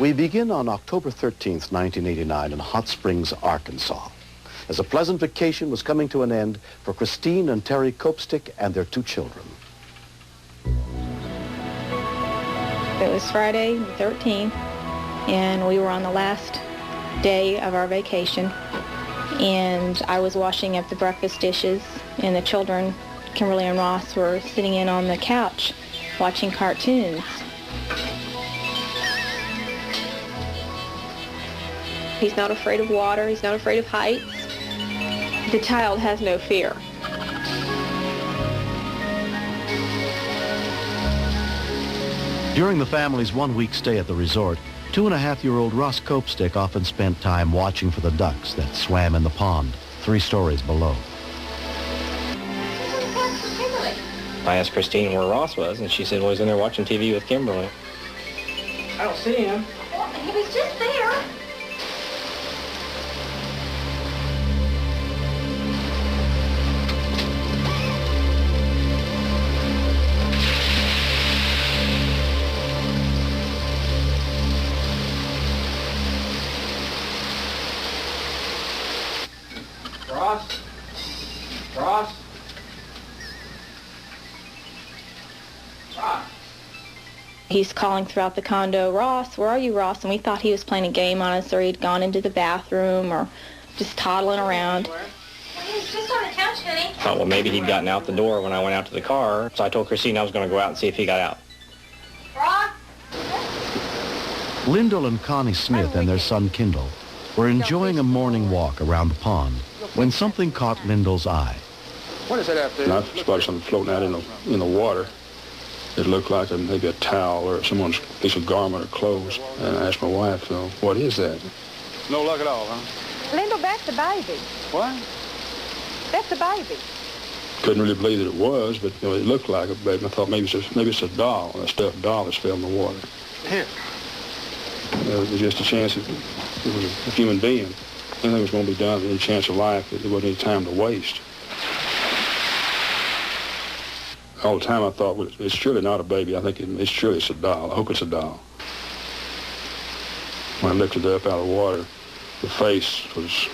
We begin on October 13th, 1989 in Hot Springs, Arkansas, as a pleasant vacation was coming to an end for Christine and Terry Copestick and their 2 children. It was Friday the 13th, and we were on the last day of our vacation, and I was washing up the breakfast dishes, and the children, Kimberly and Ross, were sitting in on the couch watching cartoons. He's not afraid of water. He's not afraid of heights. The child has no fear. During the family's 1-week stay at the resort, 2.5-year-old Ross Copestick often spent time watching for the ducks that swam in the pond 3 stories below. I asked Christine where Ross was, and she said, well, he's in there watching TV with Kimberly. I don't see him. He was just there. Ross? He's calling throughout the condo, Ross, where are you, Ross? And we thought he was playing a game on us, or he'd gone into the bathroom, or just toddling around. Well, he was just on the couch, honey. I thought, well, maybe he'd gotten out the door when I went out to the car. So I told Christine I was going to go out and see if he got out. Ross? Lyndall and Connie Smith and their son Kendall were enjoying a morning walk around the pond when something caught Lyndall's eye. What is that out there? I spotted something floating out in the water. It looked like maybe a towel or someone's piece of garment or clothes. And I asked my wife, what is that? No luck at all, huh? Lyndall, that's the baby. What? That's the baby. Couldn't really believe that it was, but it looked like a baby. I thought maybe it's a doll, a stuffed doll that's fell in the water. Here. There was just a chance that it was a human being. Anything was going to be done, any chance of life, there wasn't any time to waste. All the time I thought, well, it's surely not a baby. I think it's a doll. I hope it's a doll. When I lifted it up out of the water, the face was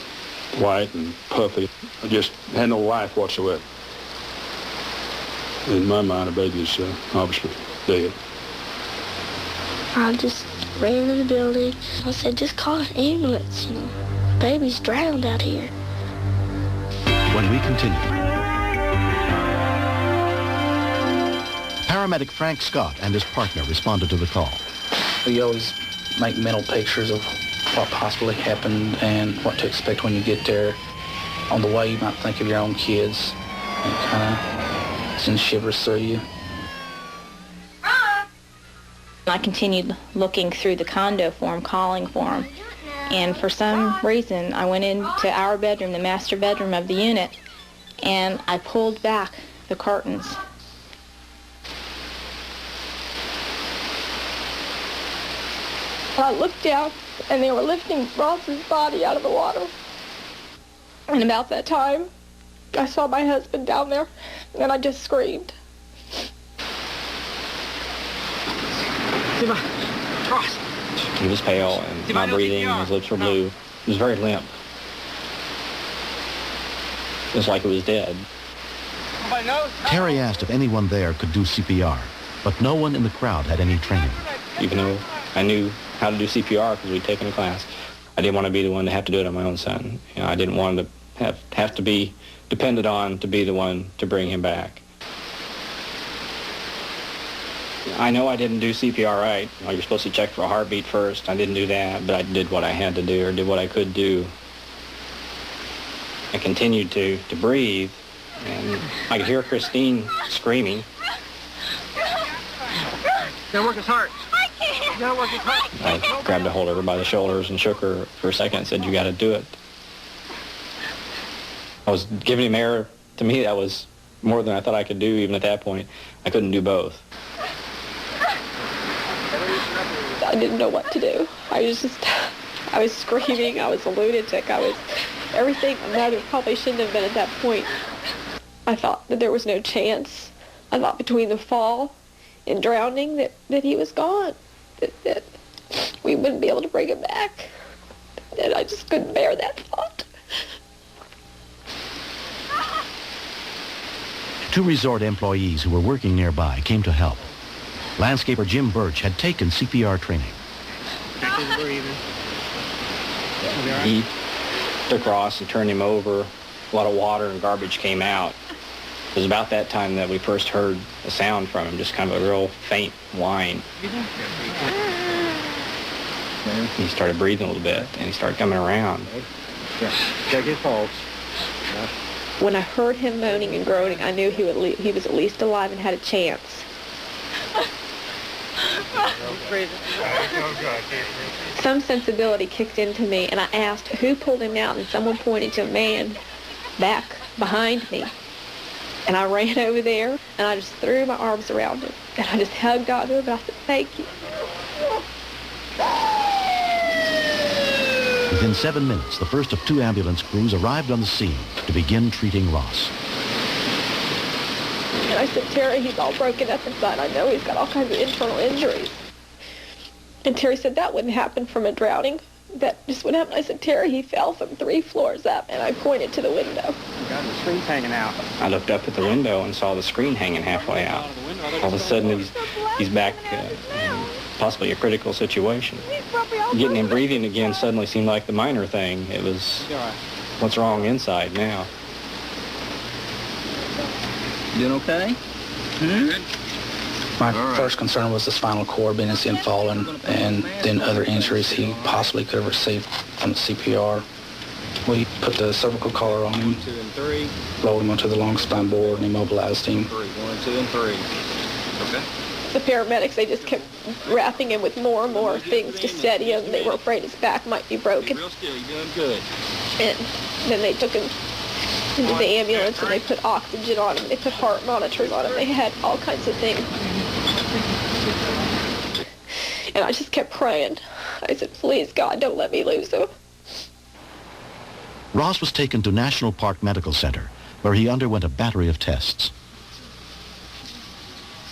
white and puffy. I just had no life whatsoever. In my mind, a baby is obviously dead. I just ran into the building. I said, just call an ambulance, Baby's drowned out here. When we continue, paramedic Frank Scott and his partner responded to the call. We always make mental pictures of what possibly happened and what to expect when you get there. On the way, you might think of your own kids, and it kind of sends shivers through you. I continued looking through the condo for him, calling for him. And for some reason, I went into our bedroom, the master bedroom of the unit, and I pulled back the curtains. I looked down, and they were lifting Ross's body out of the water. And about that time, I saw my husband down there, and I just screamed. He was pale, and my breathing, his lips were blue. He was very limp. It was like he was dead. Terry asked if anyone there could do CPR, but no one in the crowd had any training. Even though I knew how to do CPR because we'd taken a class, I didn't want to be the one to have to do it on my own son. I didn't want to have to be depended on to be the one to bring him back. I know I didn't do CPR right. You're supposed to check for a heartbeat first. I didn't do that, but I did what I had to do, or did what I could do. I continued to breathe, and I could hear Christine screaming. You gotta work his heart. I can't. You gotta work his heart. I grabbed a hold of her by the shoulders and shook her for a second and said, you gotta do it. I was giving him air. To me, that was more than I thought I could do, even at that point. I couldn't do both. I didn't know what to do. I was screaming. I was a lunatic. I was everything that I probably shouldn't have been at that point. I thought that there was no chance. I thought between the fall and drowning that he was gone. That we wouldn't be able to bring him back. And I just couldn't bear that thought. Two resort employees who were working nearby came to help. Landscaper Jim Birch had taken CPR training. He took Ross and turned him over. A lot of water and garbage came out. It was about that time that we first heard a sound from him, just kind of a real faint whine. He started breathing a little bit, and he started coming around. Check his pulse. When I heard him moaning and groaning, I knew he was at least alive and had a chance. Some sensibility kicked into me, and I asked who pulled him out, and someone pointed to a man back behind me. And I ran over there, and I just threw my arms around him, and I just hugged onto him, and I said, thank you. Within 7 minutes, the first of 2 ambulance crews arrived on the scene to begin treating Ross. And I said, Terry, he's all broken up inside. I know he's got all kinds of internal injuries. And Terry said, that wouldn't happen from a drowning. That just wouldn't happen. I said, Terry, he fell from 3 floors up, and I pointed to the window. Got the screen's hanging out. I looked up at the window and saw the screen hanging halfway out. All of a sudden, he's back in possibly a critical situation. Getting him breathing again suddenly seemed like the minor thing. It was, what's wrong inside now? Doing okay? My first concern was the spinal cord being fallen, and then other injuries he possibly could have received from the CPR. We put the cervical collar on him, rolled him onto the long spine board, and immobilized him. 1, 2, and 3. Okay. The paramedics, they just kept wrapping him with more and more things to steady him. They were afraid his back might be broken. Real still, you're doing good. And then they took him into the ambulance, and they put oxygen on him. They put heart monitors on him. They had all kinds of things. And I just kept praying. I said, please, God, don't let me lose him. Ross was taken to National Park Medical Center, where he underwent a battery of tests.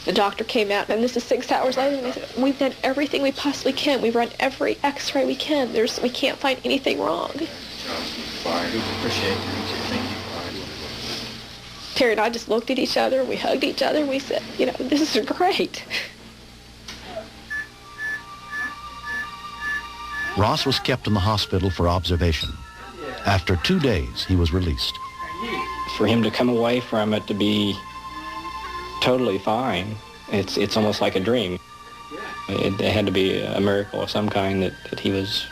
The doctor came out, and this is 6 hours later, and they said, we've done everything we possibly can. We've run every x-ray we can. We can't find anything wrong. Appreciate it. Thank you. Terry and I just looked at each other, we hugged each other, and we said, you know, this is great. Ross was kept in the hospital for observation. After 2 days, he was released. For him to come away from it to be totally fine, it's almost like a dream. It had to be a miracle of some kind that he was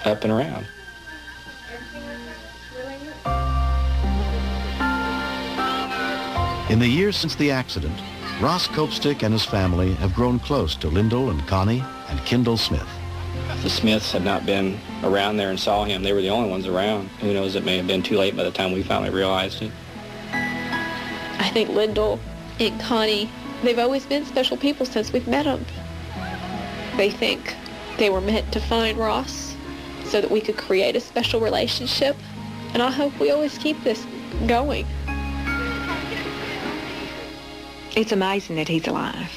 up and around. In the years since the accident, Ross Copestick and his family have grown close to Lyndall and Connie and Kendall Smith. If the Smiths had not been around there and saw him, they were the only ones around. Who knows, it may have been too late by the time we finally realized it. I think Lyndall and Connie, they've always been special people since we've met them. They think they were meant to find Ross so that we could create a special relationship. And I hope we always keep this going. It's amazing that he's alive.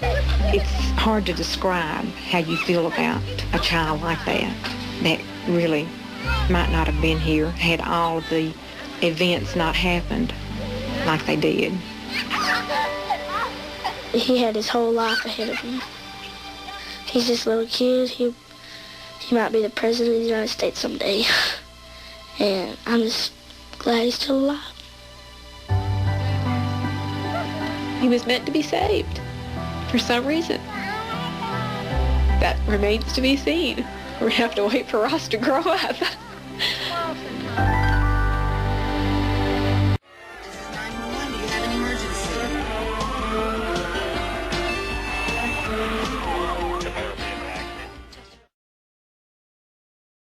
It's hard to describe how you feel about a child like that really might not have been here had all of the events not happened like they did. He had his whole life ahead of him. He's this little kid. He might be the president of the United States someday. And I'm just glad he's still alive. He was meant to be saved for some reason. That remains to be seen. We're going to have to wait for Ross to grow up.